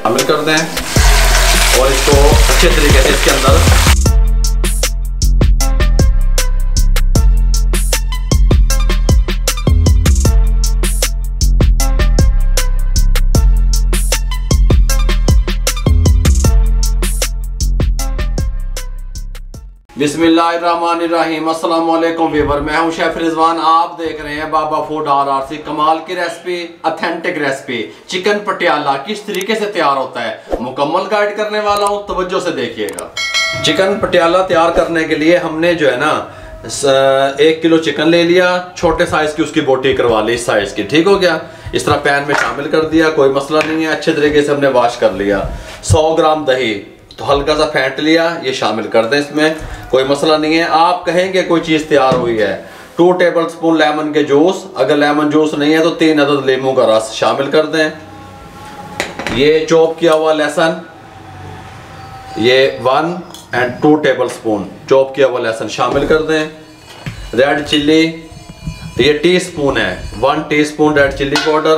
शामिल कर दें और इसको अच्छे तरीके से इसके अंदर बिस्मिल्लाहिर्रहमानिर्रहीम। अस्सलाम वालेकुम व्यूअर, मैं हूं शेफ रिजवान। आप देख रहे हैं बाबा फूड RRC। कमाल की recipe, authentic recipe chicken Patiala किस तरीके से तैयार होता है मुकम्मल गाइड करने वाला हूं, तवज्जो से देखिएगा। चिकन पटियाला तैयार करने के लिए हमने जो है ना 1 किलो चिकन ले लिया, छोटे साइज की उसकी बोटी करवा ली, इस साइज की, ठीक हो गया। इस तरह पैन में शामिल कर दिया, कोई मसला नहीं है। अच्छे तरीके से हमने वॉश कर लिया। 100 ग्राम दही तो हल्का सा फेंट लिया, ये शामिल कर दें इसमें, कोई मसला नहीं है। आप कहेंगे कोई चीज़ तैयार हुई है। 2 टेबलस्पून लेमन के जूस, अगर लेमन जूस नहीं है तो 3 अदद नींबू का रस शामिल कर दें। ये चॉप किया हुआ लहसुन, ये 1 और 2 टेबलस्पून चॉप किया हुआ लहसुन शामिल कर दें। रेड चिल्ली, ये टीस्पून है, 1 teaspoon red chilli powder,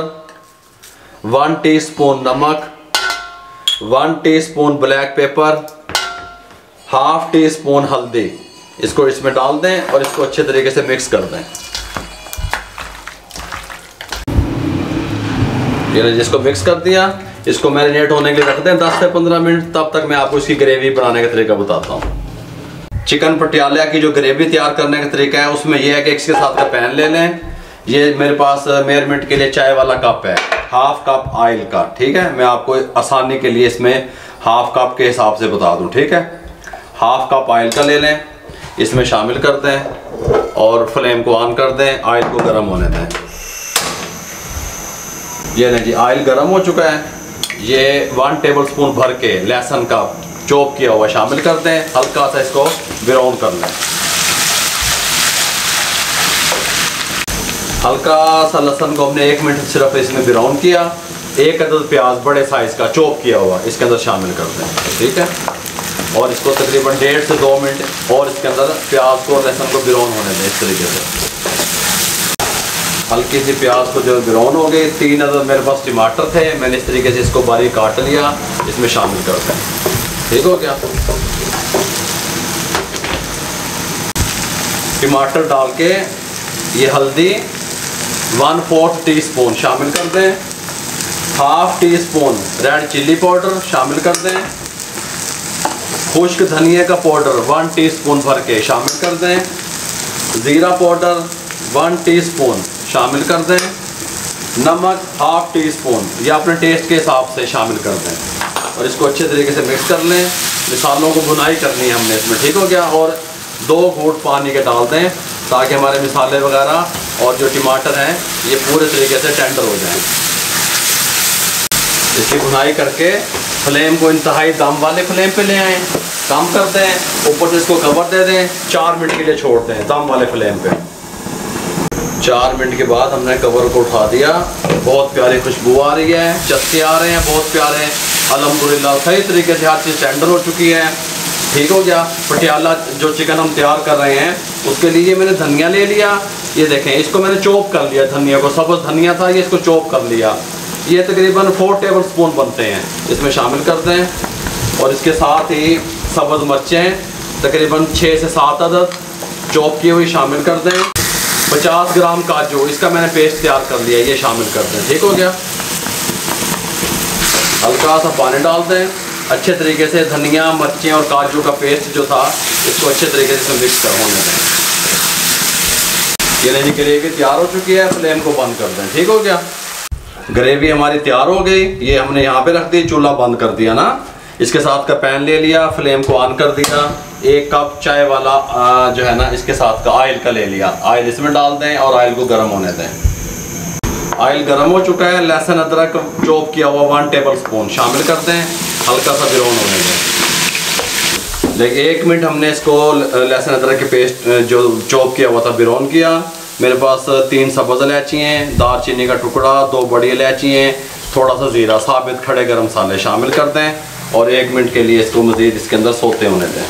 1 teaspoon नमक, 1 टीस्पून ब्लैक पेपर, 1/2 टीस्पून हल्दी। इसको इसमें डाल दें और इसको अच्छे तरीके से मिक्स कर दें। ये जिसको मिक्स कर दिया, इसको मैरिनेट होने के लिए रख दें 10 से 15 मिनट। तब तक मैं आपको इसकी ग्रेवी बनाने का तरीका बताता हूँ। चिकन पटियाला की जो ग्रेवी तैयार करने का तरीका है उसमें यह है कि इसके साथ का पैन ले लें। ये मेरे पास मेजरमेंट के लिए चाय वाला कप है, 1/2 कप ऑयल का, ठीक है। मैं आपको आसानी के लिए इसमें 1/2 कप के हिसाब से बता दूं, ठीक है। 1/2 कप ऑयल का ले लें, इसमें शामिल कर दें और फ्लेम को ऑन कर दें, ऑयल को गर्म होने दें। ये लें जी, ऑयल गर्म हो चुका है। ये 1 टेबलस्पून भर के लहसुन का चॉप किया हुआ शामिल कर दें, हल्का सा इसको ब्राउन कर लें। हल्का सा लहसुन को हमने 1 मिनट सिर्फ इसमें ब्राउन किया। 1 अदद प्याज बड़े साइज का चॉप किया हुआ इसके अंदर शामिल कर दें, ठीक है। और इसको तकरीबन 1.5 से 2 मिनट और इसके अंदर प्याज को और लहसुन को ब्राउन होने दें इस तरीके से। हल्की सी प्याज को जो ब्राउन हो गई, 3 अदद मेरे पास टमाटर थे, मैंने इस तरीके से इसको बारीक काट लिया, इसमें शामिल कर दें, ठीक हो गया। टमाटर डाल के ये हल्दी 1/4 टीस्पून शामिल कर दें, 1/2 टीस्पून रेड चिल्ली पाउडर शामिल कर दें, खुश्क धनिया का पाउडर 1 टीस्पून भर के शामिल कर दें, ज़ीरा पाउडर 1 टीस्पून शामिल कर दें, नमक 1/2 टीस्पून, या अपने टेस्ट के हिसाब से शामिल कर दें और इसको अच्छे तरीके से मिक्स कर लें। मसालों को भुनाई करनी है हमने इसमें, ठीक हो गया। और 2 घूंट पानी के डाल दें ताकि हमारे मसाले वगैरह और जो टमाटर हैं ये पूरे तरीके से टेंडर हो जाएं। इसकी भुनाई करके फ्लेम को इंतहाई दम वाले फ्लेम पे ले आएँ, कम कर दें, ऊपर से इसको कवर दे दें, 4 मिनट के लिए छोड़ दें दम वाले फ्लेम पे। 4 मिनट के बाद हमने कवर को उठा दिया। बहुत प्यारी खुशबू आ रही है, चस्के आ रहे हैं बहुत प्यारे, अल्हम्दुलिल्लाह सही तरीके से हर चीज़ टेंडर हो चुकी है, ठीक हो गया। पटियाला जो चिकन हम तैयार कर रहे हैं उसके लिए मैंने धनिया ले लिया, ये देखें, इसको मैंने चॉप कर लिया। धनिया को, सब्ज़ धनिया था ये, इसको चॉप कर लिया। ये तकरीबन 4 टेबलस्पून बनते हैं, इसमें शामिल कर दें। और इसके साथ ही सब्ज़ मिर्चें तकरीबन 6 से 7 अदद चॉप की हुई शामिल कर दें। 50 ग्राम काजू, इसका मैंने पेस्ट तैयार कर लिया, ये शामिल कर दें, ठीक हो गया। हल्का सा पानी डाल दें, अच्छे तरीके से धनिया, मिर्चें और काजू का पेस्ट जो था इसको अच्छे तरीके से मिक्स कर होने दें। ये नहीं, ग्रेवी तैयार हो चुकी है, फ्लेम को बंद कर दें, ठीक हो गया। ग्रेवी हमारी तैयार हो गई, ये हमने यहाँ पे रख दी, चूल्हा बंद कर दिया ना। इसके साथ का पैन ले लिया, फ्लेम को ऑन कर दिया। 1 कप चाय वाला जो है ना इसके साथ का ऑयल का ले लिया, ऑयल इसमें डाल दें और ऑयल को गर्म होने दें। ऑयल गर्म हो चुका है, लहसुन अदरक चॉप किया हुआ 1 टेबलस्पून शामिल कर दें, हल्का सा ब्राउन होने दें। देखिए 1 मिनट हमने इसको लहसुन अदरक के पेस्ट जो चॉप किया हुआ था ब्राउन किया। मेरे पास 3 सब्ज़ इलायची हैं, दालचीनी का टुकड़ा, 2 बड़ी इलायची हैं, थोड़ा सा ज़ीरा, साबित खड़े गरम मसाले शामिल कर दें और 1 मिनट के लिए इसको मज़ीद इसके अंदर सोते होने दें।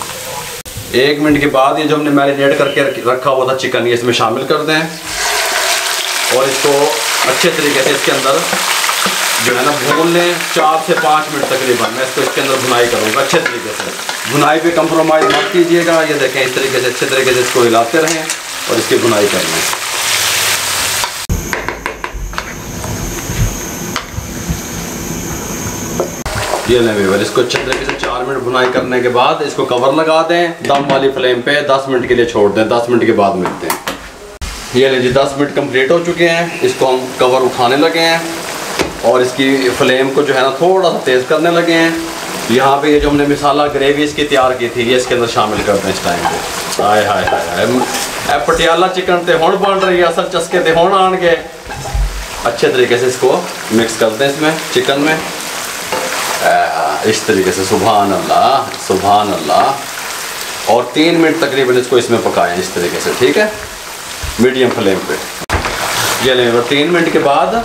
1 मिनट के बाद ये जो हमने मैरिनेट करके रखा हुआ था चिकन, ये इसमें शामिल कर दें और इसको अच्छे तरीके से इसके अंदर जो है ना भून लें 4 से 5 मिनट तकरीबन। मैं इसको इसके अंदर भुनाई करूँगा अच्छे तरीके से। भुनाई पे कंप्रोमाइज़ मत कीजिएगा। ये देखें इस तरीके से अच्छे तरीके से इसको हिलाते रहें और इसकी भुनाई कर लें। ये लें व्यूअर, इसको अच्छे तरीके से 4 मिनट भुनाई करने के बाद इसको कवर लगा दें दम वाली फ्लेम पे। 10 मिनट के लिए छोड़ दें। 10 मिनट के बाद मिलते हैं। ये लें जी 10 मिनट कंप्लीट हो चुके हैं। इसको हम कवर उठाने लगे हैं और इसकी फ्लेम को जो है ना थोड़ा सा तेज़ करने लगे हैं। यहाँ पे ये जो हमने मिसाला ग्रेवी इसकी तैयार की थी ये इसके अंदर शामिल करते हैं इस टाइम पे। हाय हाय हाय हाय, पटियाला चिकन ते होड़ बन रही है, असल चस्के ते होड़ आन के। अच्छे तरीके से इसको मिक्स करते हैं इसमें चिकन में इस तरीके से। सुभान अल्लाह सुभान अल्लाह। और 3 मिनट तकरीबन इसको इसमें पकाएं इस तरीके से, ठीक है, मीडियम फ्लेम पे। ये लें 3 मिनट के बाद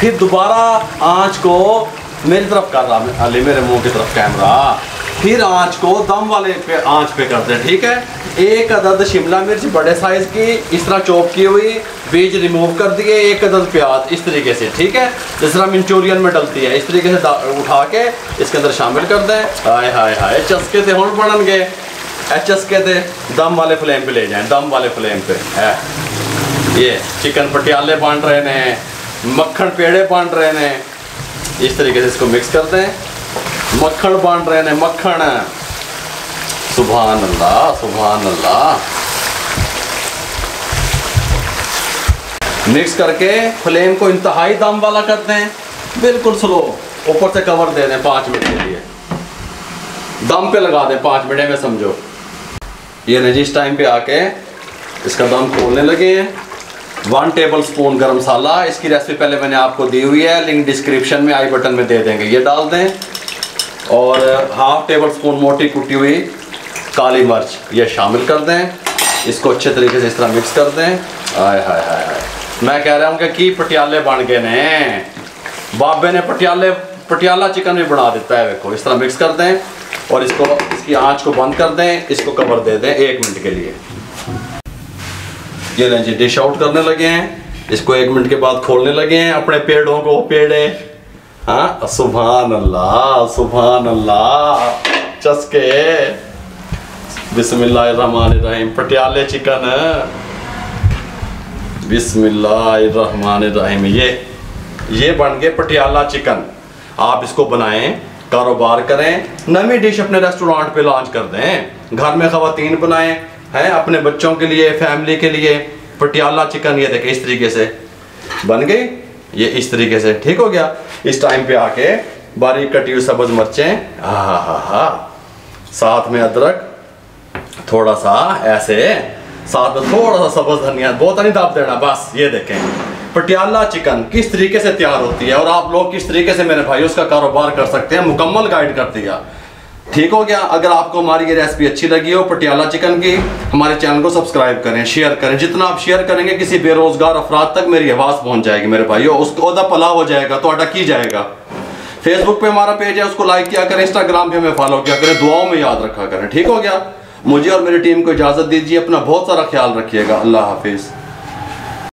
फिर दोबारा आंच को मेरी तरफ कर रहा अली, मेरे मुंह की तरफ कैमरा। फिर आंच को दम वाले पे आंच पे करते हैं, ठीक है। 1 अदद शिमला मिर्च बड़े साइज़ की इस तरह चॉप की हुई, बीज रिमूव कर दिए। 1 अदद प्याज इस तरीके से, ठीक है, जिस तरह मंचूरियन में डलती है इस तरीके से उठा के इसके अंदर शामिल कर दें। हाय हाय हाय, चस्के थे होड़ बनन गए। चस्के थे दम वाले फ्लेम पे ले जाएं, दम वाले फ्लेम पे है। ये चिकन पटियाले बन रहे हैं, मक्खन पेड़े बन रहे हैं। इस तरीके से इसको मिक्स कर दें। मक्खन बन रहे हैं, मक्खन। सुभान अल्लाह सुभान अल्लाह। मिक्स करके फ्लेम को इंतहाई दम वाला कर दें, बिल्कुल स्लो। ऊपर से कवर दे दें 5 मिनट के लिए, दम पे लगा दें 5 मिनट में समझो। ये नहीं जी इस टाइम पे आके इसका दम खोलने लगे हैं। 1 टेबल स्पून गरम मसाला, इसकी रेसिपी पहले मैंने आपको दी हुई है, लिंक डिस्क्रिप्शन में आई बटन में दे देंगे, ये डाल दें। और 1/2 टेबल स्पून मोटी कुटी हुई काली मिर्च ये शामिल कर दें। इसको अच्छे तरीके से इस तरह मिक्स कर दें। हाय हाय हाय हाय, मैं कह रहा हूँ कि पटियाले बन गए ने, बाबे ने पटियाला चिकन भी बना देता है। देखो इस तरह मिक्स कर दें और इसको इसकी आंच को बंद कर दें। इसको कवर दे दें 1 मिनट के लिए। ये लें जी डिश आउट करने लगे हैं। इसको 1 मिनट के बाद खोलने लगे हैं अपने पेड़ों को, पेड़े। हाँ सुभान अल्लाह सुभान अल्लाह। चस्के बिस्मिल्लाहिर्रहमानिर्रहीम। पटियाले चिकन बिस्मिल्लाहिर्रहमानिर्रहीम। ये बन गए पटियाला चिकन। आप इसको बनाएं, कारोबार करें, नई डिश अपने रेस्टोरेंट पे लॉन्च कर दें। घर में ख़वातीन बनाएं हैं, अपने बच्चों के लिए, फैमिली के लिए। पटियाला चिकन ये देखें इस तरीके से बन गई। ये इस तरीके से ठीक हो गया। इस टाइम पे आके बारीक कटी हुई सब्ज मिर्चें, हा, साथ में अदरक थोड़ा सा ऐसे, साथ में थोड़ा सा सब्ज धनिया, बहुत नहीं दाब देना बस। ये देखें पटियाला चिकन किस तरीके से तैयार होती है और आप लोग किस तरीके से मेरे भाई उसका कारोबार कर सकते हैं, मुकम्मल गाइड कर दिया। ठीक हो गया। अगर आपको हमारी ये रेसिपी अच्छी लगी हो पटियाला चिकन की, हमारे चैनल को सब्सक्राइब करें, शेयर करें। जितना आप शेयर करेंगे किसी बेरोजगार अफराद तक मेरी आवाज़ पहुंच जाएगी मेरे भाइयों, उसको ओदा भला हो जाएगा, तो अड्डा की जाएगा। फेसबुक पे हमारा पेज है, उसको लाइक किया करें, इंस्टाग्राम पे हमें फॉलो किया करें, दुआओं में याद रखा करें। ठीक हो गया। मुझे और मेरी टीम को इजाज़त दीजिए। अपना बहुत सारा ख्याल रखिएगा। अल्लाह हाफिज़।